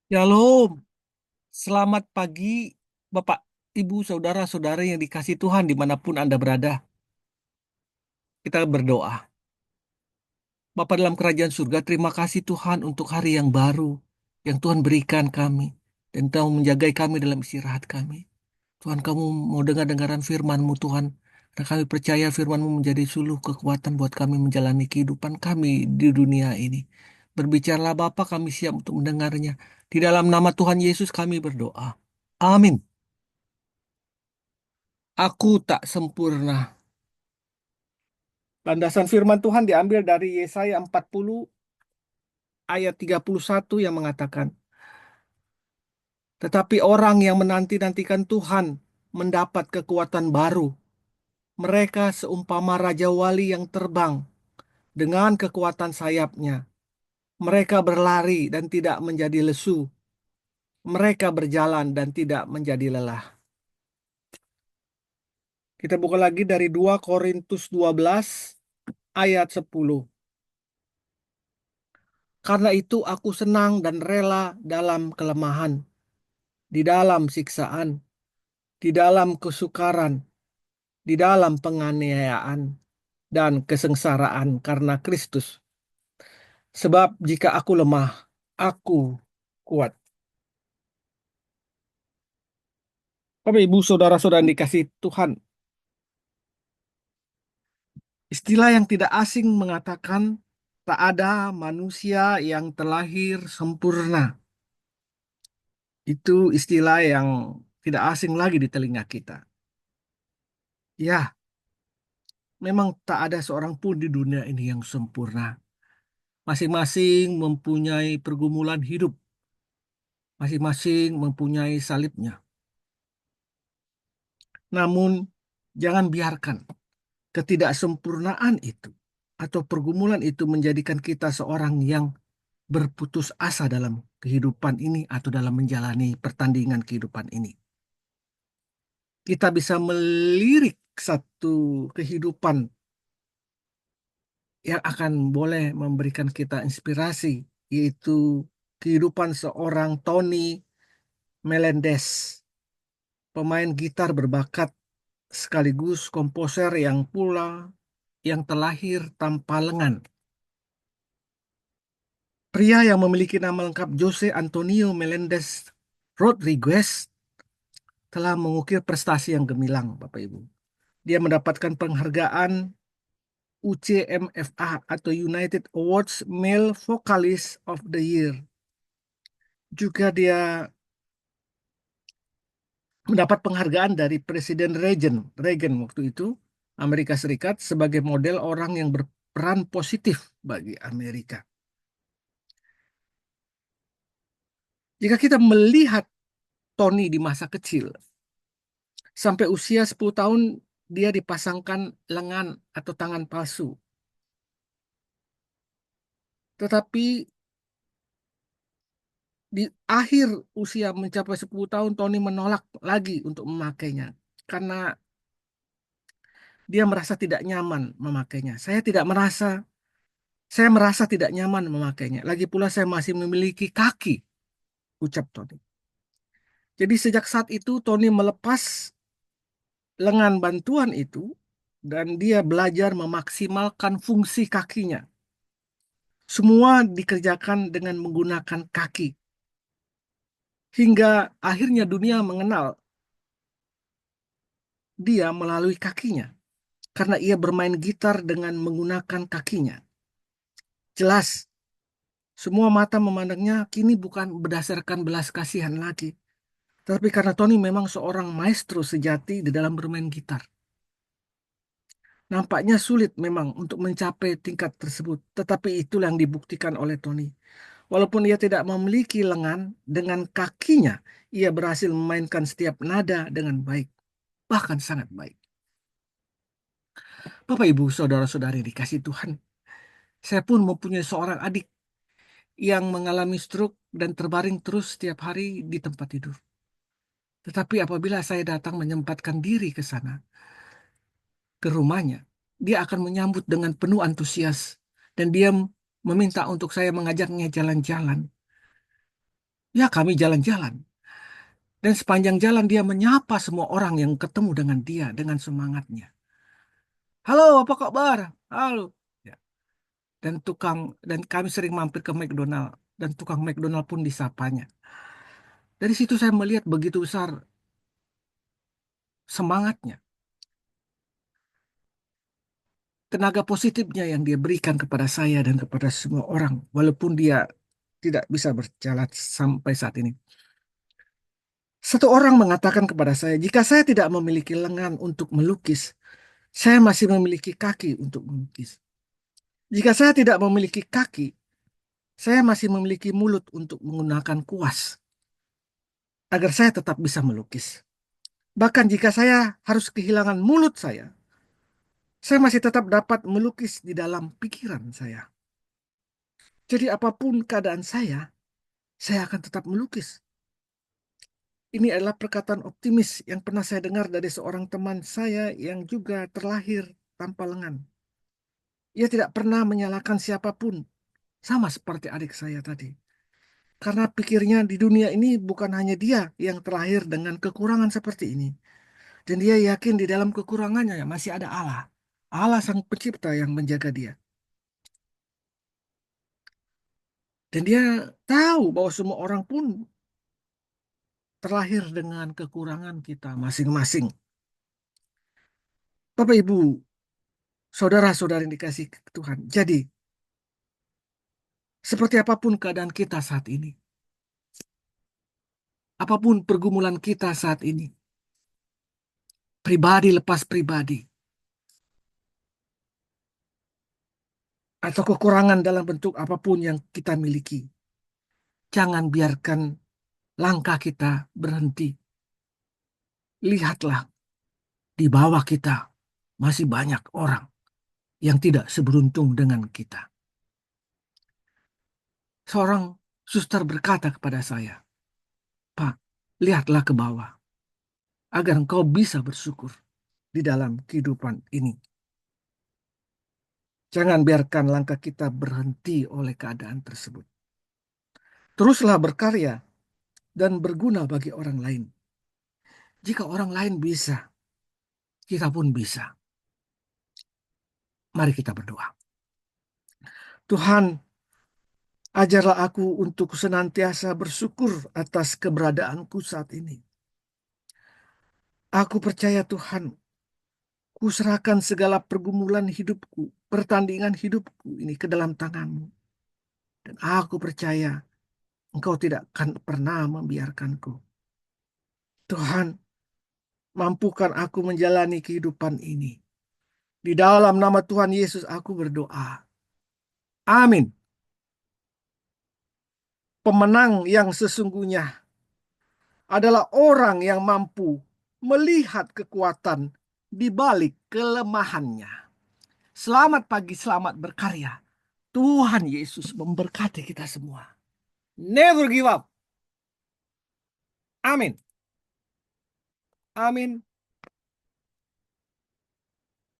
Shalom, selamat pagi Bapak, Ibu, Saudara-saudari yang dikasih Tuhan dimanapun Anda berada. Kita berdoa. Bapa dalam kerajaan surga, terima kasih Tuhan untuk hari yang baru yang Tuhan berikan kami. Dan Tuhan menjagai kami dalam istirahat kami. Tuhan, kamu mau dengar-dengaran firman-Mu Tuhan. Dan kami percaya firman-Mu menjadi suluh kekuatan buat kami menjalani kehidupan kami di dunia ini. Berbicaralah Bapa, kami siap untuk mendengarnya. Di dalam nama Tuhan Yesus kami berdoa. Amin. Aku tak sempurna. Landasan firman Tuhan diambil dari Yesaya 40 ayat 31 yang mengatakan, tetapi orang yang menanti-nantikan Tuhan mendapat kekuatan baru. Mereka seumpama Raja Wali yang terbang dengan kekuatan sayapnya. Mereka berlari dan tidak menjadi lesu. Mereka berjalan dan tidak menjadi lelah. Kita buka lagi dari 2 Korintus 12 ayat 10. Karena itu aku senang dan rela dalam kelemahan, di dalam siksaan, di dalam kesukaran, di dalam penganiayaan, dan kesengsaraan karena Kristus. Sebab jika aku lemah, aku kuat. Bapak, Ibu, Saudara-saudara yang dikasih Tuhan, istilah yang tidak asing mengatakan tak ada manusia yang terlahir sempurna. Itu istilah yang tidak asing lagi di telinga kita. Ya, memang tak ada seorang pun di dunia ini yang sempurna. Masing-masing mempunyai pergumulan hidup, masing-masing mempunyai salibnya. Namun, jangan biarkan ketidaksempurnaan itu atau pergumulan itu menjadikan kita seorang yang berputus asa dalam kehidupan ini atau dalam menjalani pertandingan kehidupan ini. Kita bisa melirik satu kehidupan yang akan boleh memberikan kita inspirasi, yaitu kehidupan seorang Tony Melendez, pemain gitar berbakat sekaligus komposer yang pula yang terlahir tanpa lengan. Pria yang memiliki nama lengkap Jose Antonio Melendez Rodriguez telah mengukir prestasi yang gemilang, Bapak Ibu. Dia mendapatkan penghargaan UCMFA atau United Awards Male Vocalist of the Year. Juga dia mendapat penghargaan dari Presiden Reagan waktu itu, Amerika Serikat, sebagai model orang yang berperan positif bagi Amerika. Jika kita melihat Tony di masa kecil, sampai usia 10 tahun dia dipasangkan lengan atau tangan palsu. Tetapi di akhir usia mencapai 10 tahun, Tony menolak lagi untuk memakainya. Karena dia merasa tidak nyaman memakainya. Saya merasa tidak nyaman memakainya. Lagi pula saya masih memiliki kaki, ucap Tony. Jadi sejak saat itu Tony melepas lengan bantuan itu dan dia belajar memaksimalkan fungsi kakinya. Semua dikerjakan dengan menggunakan kaki. Hingga akhirnya dunia mengenal dia melalui kakinya. Karena ia bermain gitar dengan menggunakan kakinya. Jelas, semua mata memandangnya kini bukan berdasarkan belas kasihan lagi. Tapi karena Tony memang seorang maestro sejati di dalam bermain gitar. Nampaknya sulit memang untuk mencapai tingkat tersebut. Tetapi itulah yang dibuktikan oleh Tony. Walaupun ia tidak memiliki lengan, dengan kakinya ia berhasil memainkan setiap nada dengan baik. Bahkan sangat baik. Bapak, Ibu, Saudara-saudari dikasih Tuhan. Saya pun mempunyai seorang adik yang mengalami stroke dan terbaring terus setiap hari di tempat tidur. Tetapi apabila saya datang menyempatkan diri ke sana, ke rumahnya, dia akan menyambut dengan penuh antusias dan dia meminta untuk saya mengajaknya jalan-jalan. Ya, kami jalan-jalan. Dan sepanjang jalan dia menyapa semua orang yang ketemu dengan dia dengan semangatnya. Halo, apa kabar? Halo. Ya. Dan tukang dan kami sering mampir ke McDonald dan tukang McDonald pun disapanya. Dari situ saya melihat begitu besar semangatnya, tenaga positifnya yang dia berikan kepada saya dan kepada semua orang, walaupun dia tidak bisa berjalan sampai saat ini. Satu orang mengatakan kepada saya, jika saya tidak memiliki lengan untuk melukis, saya masih memiliki kaki untuk melukis. Jika saya tidak memiliki kaki, saya masih memiliki mulut untuk menggunakan kuas agar saya tetap bisa melukis. Bahkan jika saya harus kehilangan mulut saya masih tetap dapat melukis di dalam pikiran saya. Jadi apapun keadaan saya akan tetap melukis. Ini adalah perkataan optimis yang pernah saya dengar dari seorang teman saya yang juga terlahir tanpa lengan. Ia tidak pernah menyalahkan siapapun, sama seperti adik saya tadi. Karena pikirnya di dunia ini bukan hanya dia yang terlahir dengan kekurangan seperti ini. Dan dia yakin di dalam kekurangannya masih ada Allah. Allah sang pencipta yang menjaga dia. Dan dia tahu bahwa semua orang pun terlahir dengan kekurangan kita masing-masing. Bapak Ibu, saudara-saudara yang dikasih Tuhan. Jadi, seperti apapun keadaan kita saat ini, apapun pergumulan kita saat ini, pribadi lepas pribadi, atau kekurangan dalam bentuk apapun yang kita miliki, jangan biarkan langkah kita berhenti. Lihatlah, di bawah kita masih banyak orang yang tidak seberuntung dengan kita. Seorang suster berkata kepada saya, Pak, lihatlah ke bawah, agar engkau bisa bersyukur di dalam kehidupan ini. Jangan biarkan langkah kita berhenti oleh keadaan tersebut. Teruslah berkarya dan berguna bagi orang lain. Jika orang lain bisa, kita pun bisa. Mari kita berdoa. Tuhan, ajarlah aku untuk senantiasa bersyukur atas keberadaanku saat ini. Aku percaya Tuhan, ku serahkan segala pergumulan hidupku, pertandingan hidupku ini ke dalam tangan-Mu. Dan aku percaya Engkau tidak akan pernah membiarkanku. Tuhan, mampukan aku menjalani kehidupan ini. Di dalam nama Tuhan Yesus aku berdoa. Amin. Pemenang yang sesungguhnya adalah orang yang mampu melihat kekuatan di balik kelemahannya. Selamat pagi, selamat berkarya. Tuhan Yesus memberkati kita semua. Never give up. Amin. Amin.